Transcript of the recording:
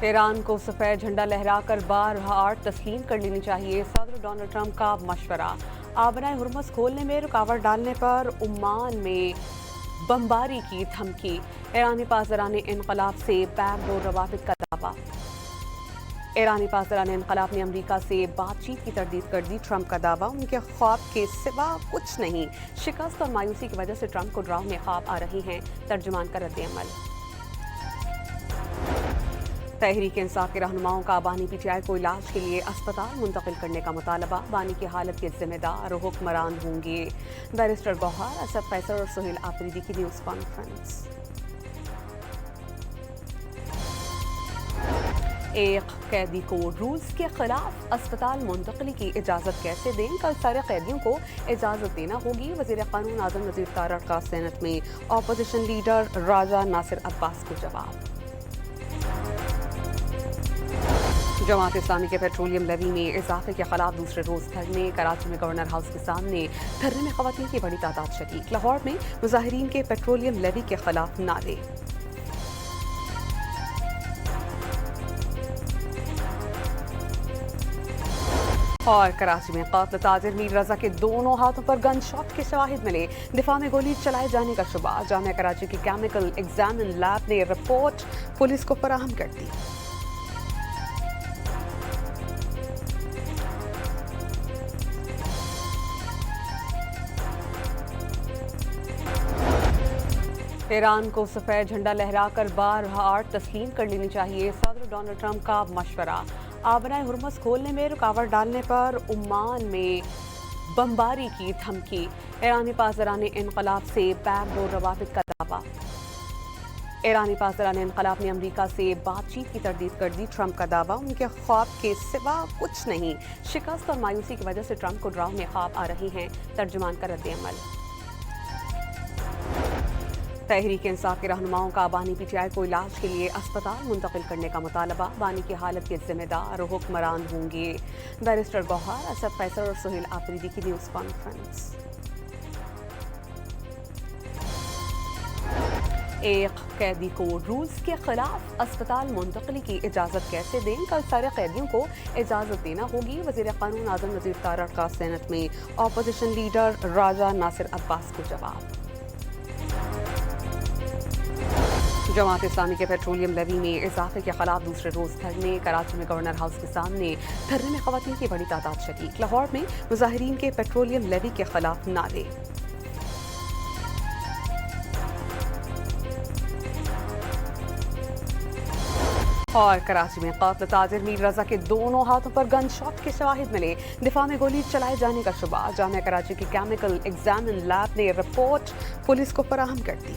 ایران کو سفید جھنڈا لہرا کر بار تسلیم کر لینی چاہیے، صدر ڈونلڈ ٹرمپ کا مشورہ۔ آبرائے ہرمز کھولنے میں رکاوٹ ڈالنے پر عمان میں بمباری کی دھمکی۔ ایرانی پاسداران انقلاب سے بیک ڈور روابط کا دعویٰ۔ ایرانی پاسداران انقلاب نے امریکہ سے بات چیت کی تردید کر دی، ٹرمپ کا دعویٰ ان کے خواب کے سوا کچھ نہیں۔ شکست اور مایوسی کی وجہ سے ٹرمپ کو ڈراؤنے خواب آ رہے ہیں، ترجمان کا رد عمل۔ تحریک انصاف کے رہنماؤں کا بانی پی ٹی آئی کو علاج کے لیے اسپتال منتقل کرنے کا مطالبہ۔ بانی کی حالت کے ذمہ دار حکمران ہوں گے۔ بیرسٹر گوہر، اسد قیصر اور سہیل آفریدی کی نیوز کانفرنس۔ ایک قیدی کو رولز کے خلاف اسپتال منتقلی کی اجازت کیسے دیں؟ کل سارے قیدیوں کو اجازت دینا ہوگی۔ وزیر قانون اعظم نذیر تارڑ کا سینٹ میں اپوزیشن لیڈر راجہ ناصر عباس کو جواب۔ جماعت اسلامی کے پیٹرولیم لیوی میں اضافے کے خلاف دوسرے روز دھرنے۔ کراچی میں گورنر ہاؤس کے سامنے دھرنے میں خواتین کی بڑی تعداد شریک۔ لاہور میں مظاہرین کے پیٹرولیم لیوی کے خلاف نعرے۔ اور کراچی میں قاتل تاجر میر رضا کے دونوں ہاتھوں پر گن شاٹ کے شواہد ملے۔ دفاع میں گولی چلائے جانے کا شبہ۔ جامعہ کراچی کے کیمیکل ایگزامن لیب نے رپورٹ پولیس کو فراہم کر دی۔ ایران کو سفید جھنڈا لہرا کر بار تسلیم کر لینی چاہیے، صدر ڈونلڈ ٹرمپ کا مشورہ۔ آبرائے ہرمز کھولنے میں رکاوٹ ڈالنے پر عمان میں بمباری کی دھمکی۔ ایرانی پاسداران انقلاب سے بیک ڈور روابط کا دعویٰ۔ ایرانی پاسداران انقلاب نے امریکہ سے بات چیت کی تردید کر دی، ٹرمپ کا دعویٰ ان کے خواب کے سوا کچھ نہیں۔ شکست اور مایوسی کی وجہ سے ٹرمپ کو ڈراؤنے خواب آ رہے ہیں، ترجمان کا رد عمل۔ تحریک انصاف کے رہنماؤں کا بانی پی ٹی آئی کو علاج کے لیے اسپتال منتقل کرنے کا مطالبہ۔ بانی کی حالت کے ذمہ دار حکمران ہوں گے۔ بیرسٹر گوہر، اسد قیصر اور سہیل آفریدی کی نیوز کانفرنس۔ ایک قیدی کو رولز کے خلاف اسپتال منتقلی کی اجازت کیسے دیں؟ کل سارے قیدیوں کو اجازت دینا ہوگی۔ وزیر قانون اعظم نذیر تارڑ کا سینٹ میں اپوزیشن لیڈر راجہ ناصر عباس کو جواب۔ جماعت اسلامی کے پیٹرولیم لیوی میں اضافے کے خلاف دوسرے روز دھرنے۔ کراچی میں گورنر ہاؤس کے سامنے دھرنے میں خواتین کی بڑی تعداد شریک۔ لاہور میں مظاہرین کے پیٹرولیم لیوی کے خلاف نعرے۔ اور کراچی میں قاتل تاجر میر رضا کے دونوں ہاتھوں پر گن شاٹ کے شواہد ملے۔ دفاع میں گولی چلائے جانے کا شبہ۔ جامعہ کراچی کے کیمیکل ایگزامن لیب نے رپورٹ پولیس کو فراہم کر دی۔